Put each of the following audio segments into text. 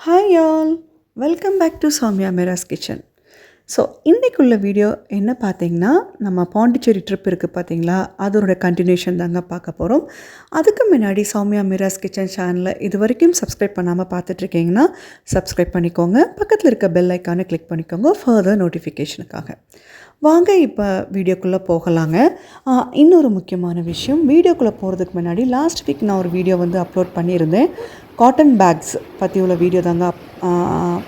Hi all, welcome back to Soumya Miras kitchen. So இன்றைக்குள்ள video என்ன பார்த்தீங்கன்னா, நம்ம பாண்டிச்சேரி ட்ரிப் இருக்குது பார்த்தீங்களா, அதோட கண்டினியூஷன் தாங்க பார்க்க போகிறோம். அதுக்கு முன்னாடி சௌமியா மிராஸ் கிச்சன் சேனலை இது வரைக்கும் சப்ஸ்கிரைப் பண்ணாமல் பார்த்துட்ருக்கீங்கன்னா சப்ஸ்கிரைப் பண்ணிக்கோங்க. பக்கத்தில் இருக்க பெல் ஐக்கானை கிளிக் பண்ணிக்கோங்க ஃபர்தர் நோட்டிஃபிகேஷனுக்காக. வாங்க இப்போ வீடியோக்குள்ளே போகலாங்க. இன்னொரு முக்கியமான விஷயம், வீடியோக்குள்ளே போகிறதுக்கு முன்னாடி லாஸ்ட் வீக் நான் ஒரு வீடியோ அப்லோட் பண்ணியிருந்தேன். காட்டன் பேக்ஸ் பற்றி உள்ள வீடியோ தாங்க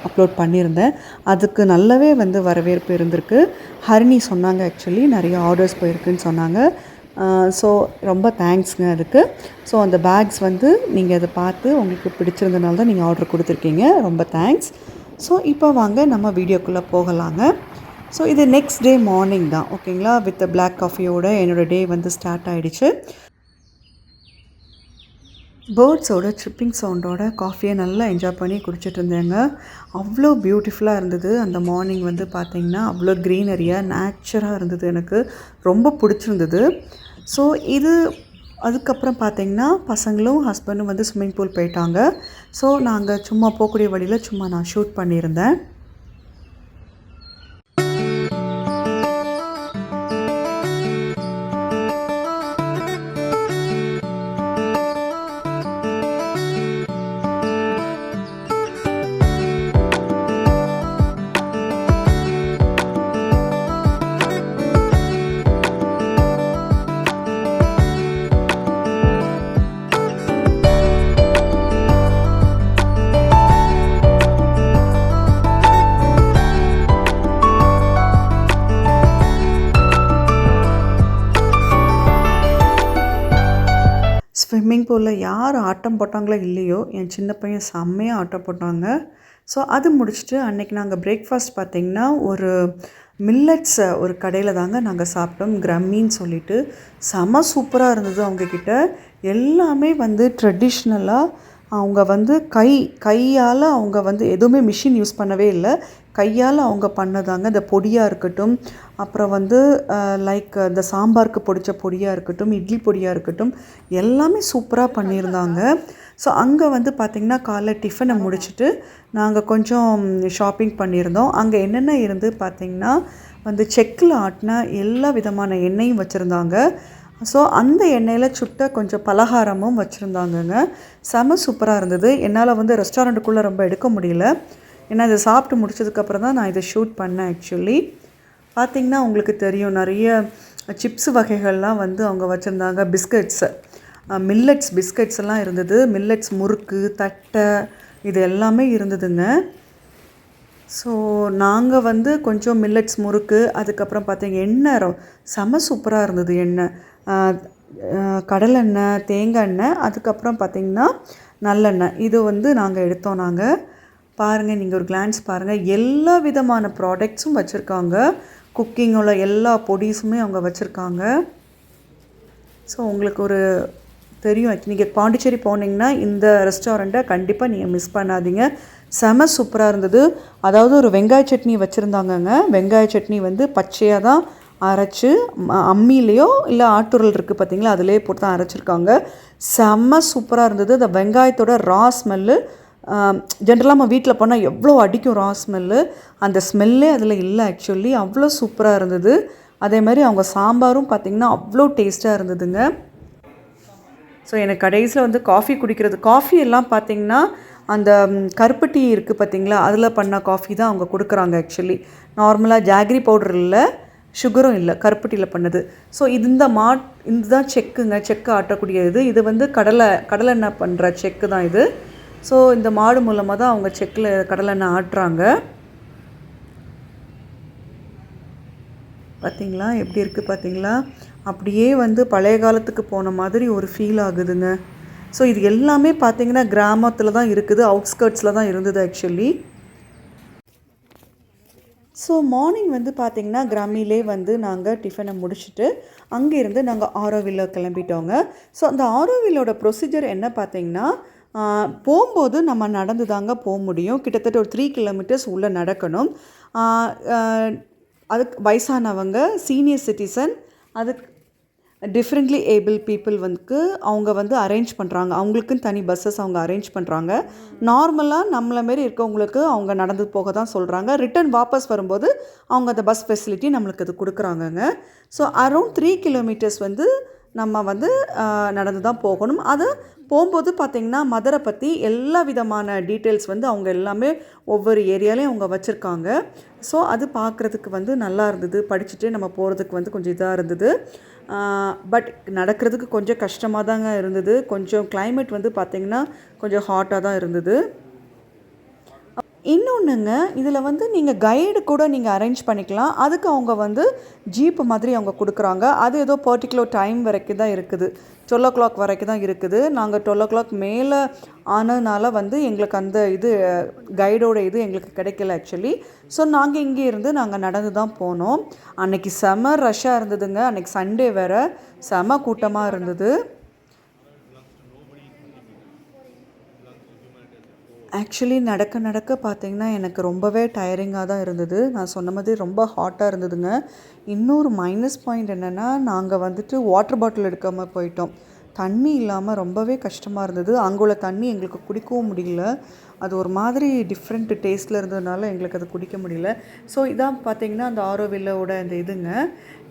அப்லோட் பண்ணியிருந்தேன். அதுக்கு நல்லாவே வரவேற்பு இருந்திருக்கு. ஹரிணி சொன்னாங்க, ஆக்சுவலி நிறைய ஆர்டர்ஸ் போயிருக்குன்னு சொன்னாங்க. ஸோ ரொம்ப தேங்க்ஸுங்க அதுக்கு. ஸோ அந்த பேக்ஸ் நீங்கள் அதை பார்த்து உங்களுக்கு பிடிச்சிருந்தனால தான் நீங்கள் ஆர்டர் கொடுத்துருக்கீங்க. ரொம்ப தேங்க்ஸ். ஸோ இப்போ வாங்க நம்ம வீடியோக்குள்ளே போகலாங்க. ஸோ இது நெக்ஸ்ட் டே மார்னிங் தான், ஓகேங்களா. வித் பிளாக் காஃபியோட என்னோடய டே ஸ்டார்ட் ஆகிடுச்சு. பேர்ட்ஸோட ட்ரிப்பிங் சவுண்டோட காஃபியை நல்லா என்ஜாய் பண்ணி குடிச்சிட்டு இருந்தேங்க. அவ்வளோ பியூட்டிஃபுல்லாக இருந்தது அந்த மார்னிங். பார்த்திங்கன்னா அவ்வளோ க்ரீனரியாக நேச்சராக இருந்தது, எனக்கு ரொம்ப பிடிச்சிருந்தது. ஸோ இது அதுக்கப்புறம் பார்த்திங்கன்னா பசங்களும் ஹஸ்பண்டும் ஸ்விம்மிங் பூல் போயிட்டாங்க. ஸோ நாங்கள் சும்மா போகக்கூடிய வழியில் சும்மா நான் ஷூட் பண்ணியிருந்தேன். ஸ்விம்மிங் பூலில் யார் ஆட்டம் போட்டாங்களோ இல்லையோ, என் சின்ன பையன் செம்மையாக ஆட்டம் போட்டாங்க. ஸோ அது முடிச்சுட்டு அன்றைக்கி நாங்கள் பிரேக்ஃபாஸ்ட் பார்த்திங்கன்னா ஒரு மில்லட்ஸ் ஒரு கடையில் தாங்க நாங்கள் சாப்பிட்டோம். கிரம்மின்னு சொல்லிட்டு செம சூப்பராக இருந்தது. அவங்கக்கிட்ட எல்லாமே ட்ரெடிஷ்னலாக அவங்க கையால் அவங்க எதுவுமே மிஷின் யூஸ் பண்ணவே இல்லை, கையால் அவங்க பண்ணதாங்க. இந்த பொடியாக இருக்கட்டும், அப்புறம் லைக் இந்த சாம்பாருக்கு பொடித்த பொடியாக இருக்கட்டும், இட்லி பொடியாக இருக்கட்டும், எல்லாமே சூப்பராக பண்ணியிருந்தாங்க. ஸோ அங்கே பார்த்திங்கன்னா காலைல டிஃபனை முடிச்சுட்டு நாங்கள் கொஞ்சம் ஷாப்பிங் பண்ணியிருந்தோம். அங்கே என்னென்ன இருந்து பார்த்திங்கன்னா செக்கில் ஆட்டின எல்லா விதமான எண்ணெயும் வச்சுருந்தாங்க. ஸோ அந்த எண்ணெயில் சுட்ட கொஞ்சம் பலகாரமும் வச்சுருந்தாங்கங்க. செம சூப்பராக இருந்தது. என்னால் ரெஸ்டாரண்ட்டுக்குள்ளே ரொம்ப எடுக்க முடியல, ஏன்னா இதை சாப்பிட்டு முடிச்சதுக்கப்புறம் தான் நான் இதை ஷூட் பண்ணேன். ஆக்சுவலி பார்த்திங்கன்னா உங்களுக்கு தெரியும், நிறைய சிப்ஸ் வகைகள்லாம் அவங்க வச்சுருந்தாங்க. பிஸ்கட்ஸு, மில்லட்ஸ் பிஸ்கட்ஸ் எல்லாம் இருந்தது. மில்லட்ஸ் முறுக்கு, தட்டை, இது எல்லாமே இருந்ததுங்க. ஸோ நாங்கள் கொஞ்சம் மில்லட்ஸ் முறுக்கு, அதுக்கப்புறம் பார்த்திங்க எண்ணெய் செம சூப்பராக இருந்தது. எண்ணெய் கடலெண்ணெய், தேங்காய் எண்ணெய், அதுக்கப்புறம் பார்த்திங்கன்னா நல்லெண்ணெய், இது நாங்கள் எடுத்தோம். நாங்கள் பாருங்கள், நீங்கள் ஒரு கிளான்ஸ் பாருங்கள், எல்லா விதமான ப்ராடக்ட்ஸும் வச்சுருக்காங்க. குக்கிங்கோட எல்லா பொடிஸுமே அவங்க வச்சுருக்காங்க. ஸோ உங்களுக்கு ஒரு தெரியும், நீங்கள் பாண்டிச்சேரி போனீங்கன்னா இந்த ரெஸ்டாரண்ட்டை கண்டிப்பாக நீங்கள் மிஸ் பண்ணாதீங்க. செம சூப்பராக இருந்தது. அதாவது ஒரு வெங்காய சட்னி வச்சுருந்தாங்கங்க. வெங்காய சட்னி பச்சையாக தான் அரைச்சி அம்மிலேயோ இல்லை ஆட்டுரல் இருக்குது பார்த்திங்களா, அதிலே போட்டு தான் அரைச்சிருக்காங்க. செம்ம சூப்பராக இருந்தது. அந்த வெங்காயத்தோட ரா ஸ்மெல்லு, ஜென்ரலாக நம்ம வீட்டில் போனால் எவ்வளோ அடிக்கும் ரா ஸ்மெல்லு, அந்த ஸ்மெல்லே அதில் இல்லை. ஆக்சுவலி அவ்வளோ சூப்பராக இருந்தது. அதே மாதிரி அவங்க சாம்பாரும் பார்த்திங்கன்னா அவ்வளோ டேஸ்ட்டாக இருந்ததுங்க. ஸோ எனக்கு கடைசியில் காஃபி குடிக்கிறது, காஃபி எல்லாம் பார்த்திங்கன்னா அந்த கருப்பு டீ இருக்குது பார்த்திங்களா, அதில் பண்ண காஃபி தான் அவங்க கொடுக்குறாங்க. ஆக்சுவலி நார்மலாக ஜாகரி பவுடர் இல்லை, சுகரும் இல்லை, கருப்பு டீயில் பண்ணது. ஸோ இதுதான் செக்குங்க, செக்கு ஆட்டக்கூடியது. இது கடலெண்ணெய் பண்ணுற செக்கு தான் இது. ஸோ இந்த மாடு மூலமாக தான் அவங்க செக்கில் கடலெண்ணெய் ஆட்டுறாங்க. பார்த்திங்களா எப்படி இருக்குது பார்த்திங்களா, அப்படியே பழைய காலத்துக்கு போன மாதிரி ஒரு ஃபீல் ஆகுதுங்க. ஸோ இது எல்லாமே பார்த்திங்கன்னா கிராமத்தில் தான் இருக்குது, அவுட்ஸ்கர்ட்ஸில் தான் இருந்தது ஆக்சுவலி. ஸோ மார்னிங் பார்த்திங்கன்னா கிராமிலே நாங்கள் டிஃபனை முடிச்சுட்டு அங்கேருந்து நாங்கள் ஆரோவில்ல கிளம்பிட்டோங்க. ஸோ அந்த ஆரோவில்லோட ப்ரொசீஜர் என்ன பார்த்திங்கன்னா, போகும்போது நம்ம நடந்து தாங்க போக முடியும். கிட்டத்தட்ட ஒரு 3 கிலோமீட்டர்ஸ் உள்ளே நடக்கணும். அதுக்கு வயசானவங்க, சீனியர் சிட்டிசன், அதுக்கு டிஃப்ரெண்ட்லி ஏபிள் பீப்புள் வந்து அவங்க வந்து அரேஞ்ச் பண்ணுறாங்க. அவங்களுக்குன்னு தனி பஸ்ஸஸ் அவங்க அரேஞ்ச் பண்ணுறாங்க. நார்மலாக நம்மள மாரி இருக்கவங்களுக்கு அவங்க நடந்து போக தான் சொல்கிறாங்க. ரிட்டர்ன் வாபஸ் வரும்போது அவங்க அந்த பஸ் ஃபெசிலிட்டி நம்மளுக்கு அது கொடுக்குறாங்கங்க. ஸோ அரௌண்ட் 3 கிலோமீட்டர்ஸ் வந்து நம்ம வந்து நடந்து தான் போகணும். அது போகும்போது பார்த்திங்கன்னா மதுரை பற்றி எல்லா விதமான டீட்டெயில்ஸ் வந்து அவங்க எல்லாமே ஒவ்வொரு ஏரியாலையும் அவங்க வச்சுருக்காங்க. ஸோ அது பார்க்குறதுக்கு வந்து நல்லா இருந்தது. படிச்சுட்டு நம்ம போகிறதுக்கு வந்து கொஞ்சம் இதாக இருந்தது. பட் நடக்கிறதுக்கு கொஞ்சம் கஷ்டமாக தாங்க இருந்தது. கொஞ்சம் கிளைமேட் வந்து பார்த்திங்கன்னா கொஞ்சம் ஹாட்டாக தான் இருந்தது. இன்னொன்றுங்க, இதில் வந்து நீங்கள் கைடு கூட நீங்கள் அரேஞ்ச் பண்ணிக்கலாம். அதுக்கு அவங்க வந்து ஜீப்பு மாதிரி அவங்க கொடுக்குறாங்க. அது ஏதோ பர்டிகுலர் டைம் வரைக்கும் தான் இருக்குது. 12 வரைக்கும் தான் இருக்குது. நாங்கள் 12 மேலே ஆனதுனால வந்து எங்களுக்கு அந்த இது கைடோட இது எங்களுக்கு கிடைக்கல ஆக்சுவலி. ஸோ நாங்கள் இங்கே இருந்து நாங்கள் நடந்து தான் போனோம். அன்றைக்கி செம ரஷ்ஷாக இருந்ததுங்க. அன்றைக்கி சண்டே வேறு, செம கூட்டமாக இருந்தது. ஆக்சுவலி நடக்க நடக்க பார்த்திங்கன்னா எனக்கு ரொம்பவே டயரிங்காக தான் இருந்தது. நான் சொன்ன மாதிரி ரொம்ப ஹாட்டாக இருந்ததுங்க. இன்னொரு மைனஸ் பாயிண்ட் என்னென்னா, நாங்கள் வந்துட்டு வாட்டர் பாட்டில் எடுக்காமல் போயிட்டோம். தண்ணி இல்லாமல் ரொம்பவே கஷ்டமாக இருந்தது. அங்கே உள்ள தண்ணி எங்களுக்கு குடிக்கவும் முடியல. அது ஒரு மாதிரி டிஃப்ரெண்ட் டேஸ்ட்டில் இருந்ததுனால எங்களுக்கு அது குடிக்க முடியல. ஸோ இதான் பார்த்திங்கன்னா அந்த ஆரோவில்லோட அந்த இதுங்க.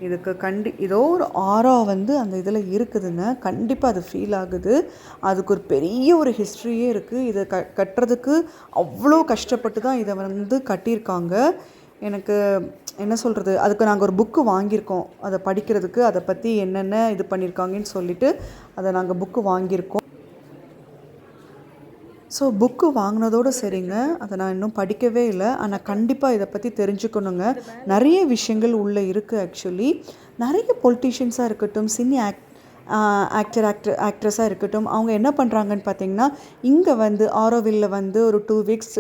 இதுக்கு ஏதோ ஒரு ஆரா வந்து அந்த இதில் இருக்குதுங்க. கண்டிப்பாக அது ஃபீல் ஆகுது. அதுக்கு ஒரு பெரிய ஒரு ஹிஸ்ட்ரியே இருக்குது. இதை கட்டுறதுக்கு அவ்வளோ கஷ்டப்பட்டு தான் இதை வந்து கட்டியிருக்காங்க. எனக்கு என்ன சொல்கிறது, அதுக்கு நாங்கள் ஒரு புக்கு வாங்கியிருக்கோம். அதை படிக்கிறதுக்கு, அதை பற்றி என்னென்ன இது பண்ணியிருக்காங்கன்னு சொல்லிவிட்டு அதை நாங்கள் புக்கு வாங்கியிருக்கோம். ஸோ புக்கு வாங்கினதோடு சரிங்க. அதை நான் இன்னும் படிக்கவே இல்லை. ஆனால் கண்டிப்பாக இதை பற்றி தெரிஞ்சுக்கணுங்க. நிறைய விஷயங்கள் உள்ளே இருக்குது ஆக்சுவலி. நிறைய பொலிட்டீஷியன்ஸாக இருக்கட்டும், சினி ஆக்ட்ரஸாக இருக்கட்டும், அவங்க என்ன பண்ணுறாங்கன்னு பார்த்திங்கன்னா, இங்கே வந்து ஆரோவில்ல வந்து ஒரு 2 வீக்ஸ்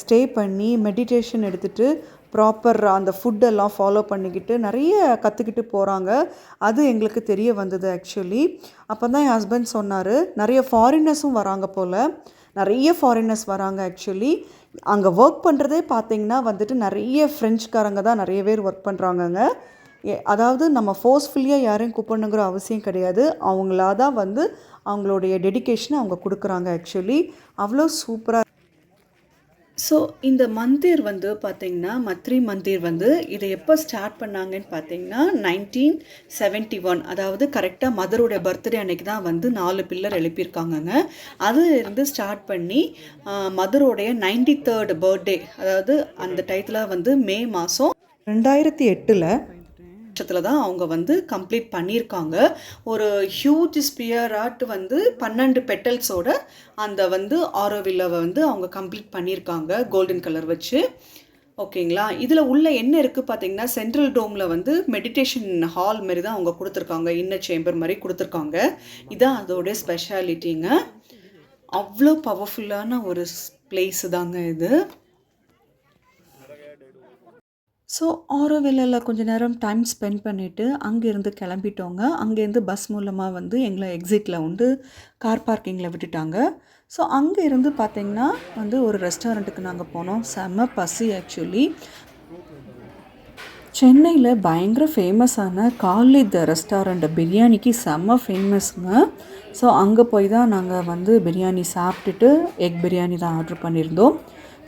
ஸ்டே பண்ணி மெடிடேஷன் எடுத்துகிட்டு ப்ராப்பர் அந்த ஃபுட்டெல்லாம் ஃபாலோ பண்ணிக்கிட்டு நிறைய கற்றுக்கிட்டு போகிறாங்க. அது எங்களுக்கு தெரிய வந்தது ஆக்சுவலி. அப்போ தான் என் ஹஸ்பண்ட் சொன்னார், நிறைய ஃபாரினர்ஸும் வராங்க போல். நிறைய ஃபாரினர்ஸ் வராங்க ஆக்சுவலி. அங்கே ஒர்க் பண்ணுறதே பார்த்திங்கன்னா வந்துட்டு நிறைய ஃப்ரெஞ்சுக்காரங்க தான் நிறைய பேர் ஒர்க் பண்ணுறாங்கங்க. அதாவது நம்ம ஃபோர்ஸ்ஃபுல்லியாக யாரையும் கூப்பிடணுங்கிற அவசியம் கிடையாது. அவங்களா தான் வந்து அவங்களுடைய டெடிகேஷனை அவங்க கொடுக்குறாங்க ஆக்சுவலி. அவ்வளோ சூப்பராக. ஸோ இந்த மந்திர் வந்து பார்த்திங்கன்னா, மத்ரி மந்திர் வந்து இதை எப்போ ஸ்டார்ட் பண்ணாங்கன்னு பார்த்திங்கன்னா 1971. அதாவது கரெக்டாக மதரோடைய பர்த்டே அன்னைக்கு தான் வந்து 4 பில்லர் எழுப்பியிருக்காங்கங்க. அது இருந்து ஸ்டார்ட் பண்ணி மதரோடைய 93rd பர்த்டே, அதாவது அந்த டயத்தில் வந்து மே மாதம் 2008 வருஷத்தில் தான் அவங்க வந்து கம்ப்ளீட் பண்ணியிருக்காங்க. ஒரு ஹியூஜ் ஸ்பியர் ஆர்ட் வந்து 12 பெட்டல்ஸோட அந்த வந்து ஆரோவில்லாவை வந்து அவங்க கம்ப்ளீட் பண்ணியிருக்காங்க கோல்டன் கலர் வச்சு. ஓகேங்களா. இதில் உள்ள என்ன இருக்குது பார்த்திங்கன்னா, சென்ட்ரல் டோமில் வந்து மெடிடேஷன் ஹால் மாரி தான் அவங்க கொடுத்துருக்காங்க. இன்னர் சேம்பர் மாதிரி கொடுத்துருக்காங்க. இதான் அதோடைய ஸ்பெஷாலிட்டிங்க. அவ்வளோ பவர்ஃபுல்லான ஒரு பிளேஸு தாங்க இது. ஸோ ஆரோவில்லில் கொஞ்சம் நேரம் டைம் ஸ்பெண்ட் பண்ணிவிட்டு அங்கேருந்து கிளம்பிட்டோங்க. அங்கேருந்து பஸ் மூலமாக வந்து எங்களை எக்ஸிட்டில் வந்து கார் பார்க்கிங்கில் விட்டுட்டாங்க. ஸோ அங்கேருந்து பார்த்திங்கன்னா வந்து ஒரு ரெஸ்டாரண்ட்டுக்கு நாங்கள் போனோம். செம்ம பசி ஆக்சுவலி. சென்னையில் பயங்கர ஃபேமஸான காலித் ரெஸ்டாரண்ட் பிரியாணிக்கு செம்ம ஃபேமஸுங்க. ஸோ அங்கே போய் தான் நாங்கள் வந்து பிரியாணி சாப்பிட்டுட்டு எக் பிரியாணி தான் ஆர்டர் பண்ணியிருந்தோம்.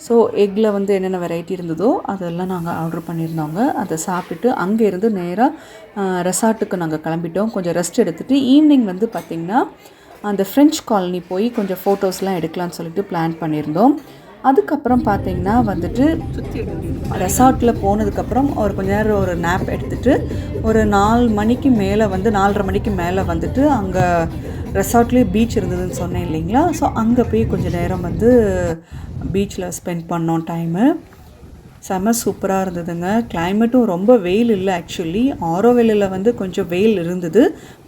ஸோ எக்கில் வந்து என்னென்ன வெரைட்டி இருந்ததோ அதெல்லாம் நாங்கள் ஆர்டர் பண்ணியிருந்தோங்க. அதை சாப்பிட்டுட்டு அங்கேருந்து நேராக ரெசார்ட்டுக்கு நாங்கள் கிளம்பிட்டோம். கொஞ்சம் ரெஸ்ட் எடுத்துகிட்டு ஈவினிங் வந்து பார்த்திங்கன்னா அந்த ஃப்ரெஞ்ச் காலனி போய் கொஞ்சம் ஃபோட்டோஸ்லாம் எடுக்கலான்னு சொல்லிட்டு பிளான் பண்ணியிருந்தோம். அதுக்கப்புறம் பார்த்திங்கன்னா வந்துட்டு ரெசார்ட்டில் போனதுக்கப்புறம் கொஞ்சம் நேரம் ஒரு நேப் எடுத்துகிட்டு ஒரு 4 மணிக்கு மேலே வந்து 4:30 மணிக்கு மேலே வந்துட்டு அங்கே ரெசார்ட்லேயே பீச் இருந்ததுன்னு சொன்னேன் இல்லைங்களா. ஸோ அங்கே போய் கொஞ்சம் நேரம் வந்து பீச்சில் ஸ்பெண்ட் பண்ணோம் டைமு. செம சூப்பராக இருந்ததுங்க. கிளைமேட்டும் ரொம்ப வெயில் இல்லை ஆக்சுவலி. ஆரோவில்லில் வந்து கொஞ்சம் வெயில் இருந்தது.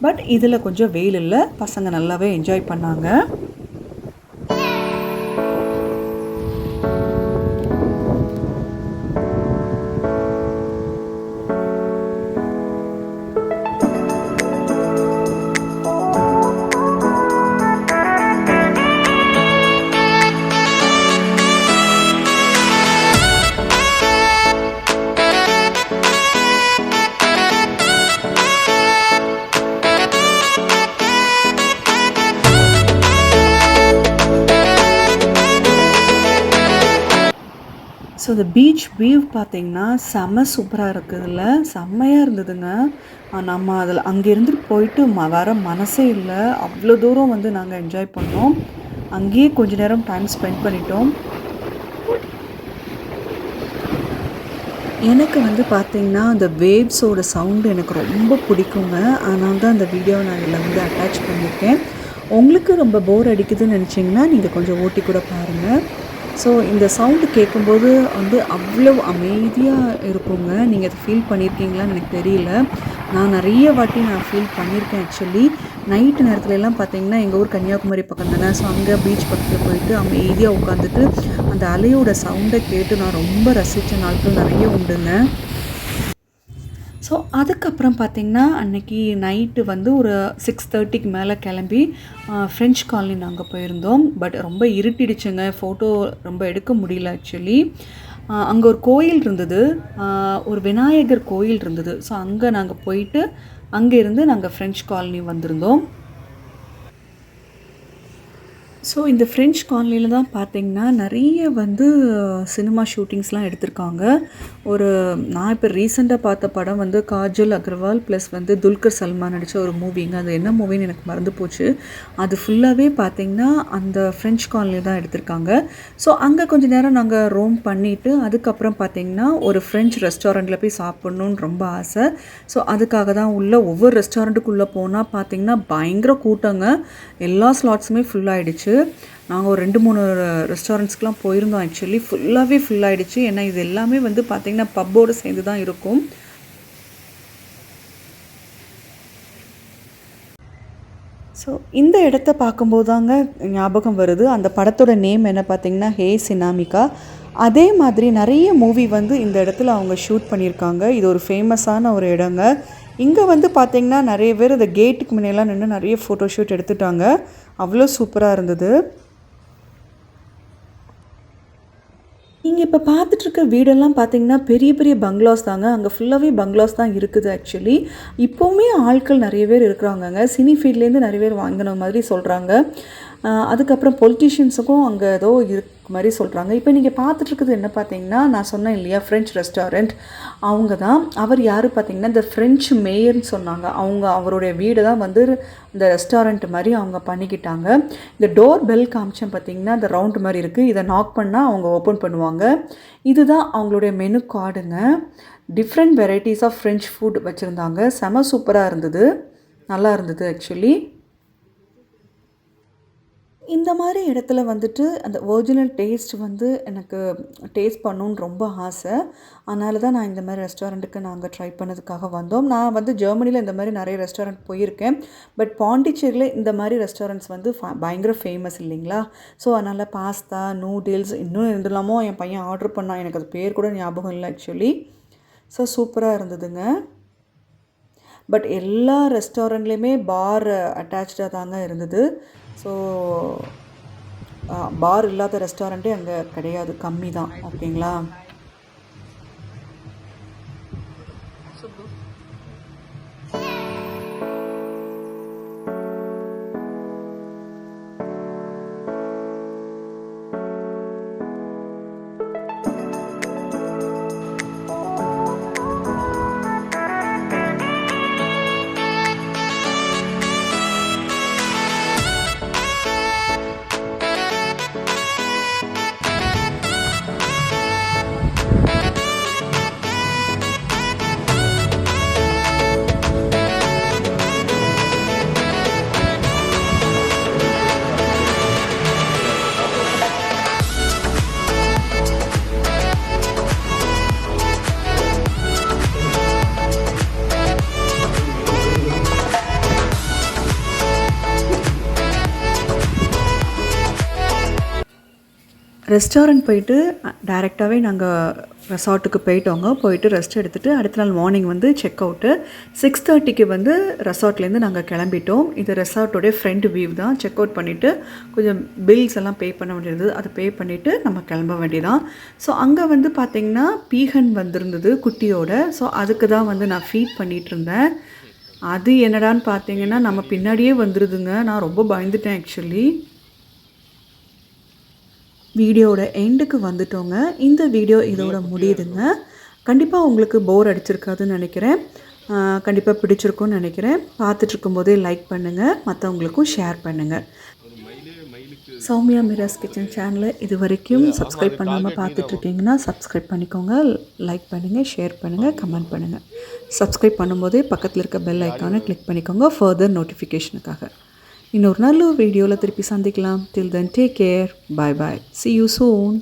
பட் இதில் கொஞ்சம் வெயில் இல்லை. பசங்க நல்லாவே என்ஜாய் பண்ணாங்க. ஸோ இந்த பீச் வியூ பார்த்தீங்கன்னா செம்ம சூப்பராக இருக்குதுல்ல, செம்மையாக இருந்ததுங்க. நம்ம அதில் அங்கே இருந்துட்டு போயிட்டு வர மனசே இல்லை. அவ்வளோ தூரம் வந்து நாங்கள் என்ஜாய் பண்ணோம். அங்கேயே கொஞ்ச நேரம் டைம் ஸ்பெண்ட் பண்ணிட்டோம். எனக்கு வந்து பார்த்தீங்கன்னா, அந்த வேவ்ஸோட சவுண்டு எனக்கு ரொம்ப பிடிக்குங்க. அதனால தான் அந்த வீடியோவை நான் இதில் வந்து அட்டாச் பண்ணியிருக்கேன். உங்களுக்கு ரொம்ப போர் அடிக்குதுன்னு நினச்சிங்கன்னா, நீங்கள் கொஞ்சம் ஓட்டி கூட பாருங்கள். ஸோ இந்த சவுண்டு கேட்கும்போது வந்து அவ்வளோ அமைதியாக இருக்குங்க. நீங்கள் அதை ஃபீல் பண்ணியிருக்கீங்களான்னு எனக்கு தெரியல. நான் நிறைய வாட்டி ஃபீல் பண்ணியிருக்கேன் ஆக்சுவலி. நைட்டு நேரத்துலலாம் பார்த்தீங்கன்னா, எங்கள் ஊர் கன்னியாகுமரி பக்கம் தானே. ஸோ அங்கே பீச் பக்கத்தில் போயிட்டு அமைதியாக உட்காந்துட்டு அந்த அலையோட சவுண்டை கேட்டு நான் ரொம்ப ரசித்த நாட்கள் நிறைய உண்டுங்க. ஸோ அதுக்கப்புறம் பார்த்திங்கன்னா, அன்றைக்கி நைட்டு வந்து ஒரு 6:30க்கு மேலே கிளம்பி ஃப்ரெஞ்ச் காலனி நாங்கள் போயிருந்தோம். பட் ரொம்ப இருட்டிடுச்சுங்க. ஃபோட்டோ ரொம்ப எடுக்க முடியல ஆக்சுவலி. அங்கே ஒரு கோயில் இருந்தது, ஒரு விநாயகர் கோயில் இருந்தது. ஸோ அங்கே நாங்கள் போயிட்டு அங்கேருந்து நாங்கள் ஃப்ரெஞ்ச் காலனி வந்திருந்தோம். ஸோ இந்த ஃப்ரெஞ்ச் காலனியில் தான் பார்த்திங்கன்னா நிறைய வந்து சினிமா ஷூட்டிங்ஸ்லாம் எடுத்திருக்காங்க. நான் இப்போ ரீசெண்டாக பார்த்த படம் வந்து காஜல் அகர்வால் ப்ளஸ் வந்து துல்கர் சல்மான் நடித்த ஒரு மூவிங்க. அது என்ன மூவின்னு எனக்கு மறந்து போச்சு. அது ஃபுல்லாகவே பார்த்திங்கன்னா அந்த ஃப்ரெஞ்ச் காலனியில் தான் எடுத்திருக்காங்க. ஸோ அங்கே கொஞ்சம் நேரம் நாங்கள் ரோம் பண்ணிவிட்டு அதுக்கப்புறம் பார்த்திங்கன்னா ஒரு ஃப்ரெஞ்ச் ரெஸ்டாரண்ட்டில் போய் சாப்பிட்ணுன்னு ரொம்ப ஆசை. ஸோ அதுக்காக தான் ஒவ்வொரு ரெஸ்டாரண்ட்டுக்குள்ளே போனால் பார்த்திங்கன்னா பயங்கர கூட்டங்க. எல்லா ஸ்லாட்ஸுமே ஃபுல்லாகிடுச்சு. நாங்கள் ஒரு 2-3 ரெஸ்டாரண்ட்ஸ்க்கெலாம் போயிருந்தோம் ஆக்சுவலி. ஃபுல்லாகவே ஃபுல்லாகிடுச்சு. ஏன்னா இது எல்லாமே வந்து பார்த்திங்கன்னா பப்போடு சேர்ந்து தான் இருக்கும். ஸோ இந்த இடத்த பார்க்கும்போது தாங்க ஞாபகம் வருது. அந்த படத்தோட நேம் என்ன பார்த்திங்கன்னா ஹே சினாமிகா. அதே மாதிரி நிறைய மூவி வந்து இந்த இடத்துல அவங்க ஷூட் பண்ணியிருக்காங்க. இது ஒரு ஃபேமஸான ஒரு இடங்க. இங்கே வந்து பார்த்திங்கன்னா நிறைய பேர் இந்த கேட்டுக்கு முன்னெல்லாம் நின்று நிறைய ஃபோட்டோ ஷூட் எடுத்துட்டாங்க. அவ்வளோ சூப்பராக இருந்தது. நீங்கள் இப்போ பார்த்துட்ருக்க வீடெல்லாம் பார்த்திங்கன்னா பெரிய பெரிய பங்களாஸ் தாங்க. அங்கே ஃபுல்லாகவே பங்களாஸ் தான் இருக்குது ஆக்சுவலி. இப்போவுமே ஆட்கள் நிறைய பேர் இருக்கிறாங்கங்க. சினி ஃபீல்ட்லேருந்து நிறைய பேர் வாங்கின மாதிரி சொல்கிறாங்க. அதுக்கப்புறம் பொலிட்டீஷியன்ஸுக்கும் அங்கே ஏதோ மாதிரி சொல்கிறாங்க. இப்போ நீங்கள் பார்த்துட்ருக்குது என்ன பார்த்தீங்கன்னா, நான் சொன்னேன் இல்லையா ஃப்ரெஞ்ச் ரெஸ்டாரண்ட், அவங்க தான். அவர் யார் பார்த்தீங்கன்னா இந்த ஃப்ரெஞ்சு மேயர்னு சொன்னாங்க. அவருடைய வீடு தான் வந்து இந்த ரெஸ்டாரண்ட் மாதிரி அவங்க பண்ணிக்கிட்டாங்க. இந்த டோர் பெல் காமிச்சேன் பார்த்தீங்கன்னா, இந்த ரவுண்ட் மாதிரி இருக்குது. இதை நாக் பண்ணால் அவங்க ஓப்பன் பண்ணுவாங்க. இதுதான் அவங்களுடைய மெனு கார்டுங்க. Different varieties of French food வச்சுருந்தாங்க. செம சூப்பராக இருந்தது, நல்லா இருந்தது ஆக்சுவலி. இந்த மாதிரி இடத்துல வந்துட்டு அந்த ஒரிஜினல் டேஸ்ட் வந்து எனக்கு டேஸ்ட் பண்ணணுன்னு ரொம்ப ஆசை. அதனால தான் நான் இந்த மாதிரி ரெஸ்டாரண்ட்டுக்கு நாங்கள் ட்ரை பண்ணதுக்காக வந்தோம். நான் வந்து ஜெர்மனியில் இந்த மாதிரி நிறைய ரெஸ்டாரண்ட் போயிருக்கேன். பட் பாண்டிச்சேரியில் இந்த மாதிரி ரெஸ்டாரண்ட்ஸ் வந்து பயங்கர ஃபேமஸ் இல்லைங்களா. ஸோ அதனால் பாஸ்தா, நூடுல்ஸ் இன்னும் இருந்தலாமோ என் பையன் ஆர்டர் பண்ணான். எனக்கு அது பேர் கூட ஞாபகம் இல்லை ஆக்சுவலி. ஸோ சூப்பராக இருந்ததுங்க. பட் எல்லா ரெஸ்டாரண்ட்லேயுமே பார் அட்டாச்சாக தாங்க இருந்தது. ஸோ பார் இல்லாத ரெஸ்டாரண்ட்டே அங்கே கிடையாது, கம்மி தான். ஓகேங்களா. ரெஸ்டாரண்ட் போயிட்டு டைரெக்டாகவே நாங்கள் ரெசார்ட்டுக்கு போயிட்டோங்க. போயிட்டு ரெஸ்ட் எடுத்துகிட்டு அடுத்த நாள் மார்னிங் வந்து செக் அவுட்டு 6:30க்கு வந்து ரெசார்ட்லேருந்து நாங்கள் கிளம்பிட்டோம். இது ரெசார்ட்டோடைய ஃப்ரண்ட் வியூ தான். செக் அவுட் பண்ணிவிட்டு கொஞ்சம் பில்ஸ் எல்லாம் பே பண்ண வேண்டியது, அதை பே பண்ணிவிட்டு நம்ம கிளம்ப வேண்டியதான். ஸோ அங்கே வந்து பார்த்திங்கன்னா பீகன் வந்திருந்தது குட்டியோட. ஸோ அதுக்கு தான் வந்து நான் ஃபீட் பண்ணிகிட்டு இருந்தேன். அது என்னடான்னு பார்த்தீங்கன்னா நம்ம பின்னாடியே வந்துடுதுங்க. நான் ரொம்ப பயந்துட்டேன் ஆக்சுவலி. வீடியோவோட எண்டுக்கு வந்துட்டோங்க. இந்த வீடியோ இதோட முடியுதுங்க. கண்டிப்பாக உங்களுக்கு போர் அடிச்சிருக்காதுன்னு நினைக்கிறேன். கண்டிப்பாக பிடிச்சிருக்கும்னு நினைக்கிறேன். பார்த்துட்ருக்கும்போதே லைக் பண்ணுங்கள், மற்றவங்களுக்கும் ஷேர் பண்ணுங்கள். சௌமியா மிராஸ் கிச்சன் சேனலை இது வரைக்கும் சப்ஸ்கிரைப் பண்ணாமல் பார்த்துட்ருக்கீங்கன்னா சப்ஸ்கிரைப் பண்ணிக்கோங்க. லைக் பண்ணுங்கள், ஷேர் பண்ணுங்கள், கமெண்ட் பண்ணுங்கள். சப்ஸ்கிரைப் பண்ணும்போதே பக்கத்தில் இருக்க பெல் ஐக்கானை கிளிக் பண்ணிக்கோங்க ஃபர்தர் நோட்டிஃபிகேஷனுக்காக. இன்னொரு நல்ல வீடியோவில் திருப்பி சந்திக்கலாம். Till then take care. Bye bye. See you soon.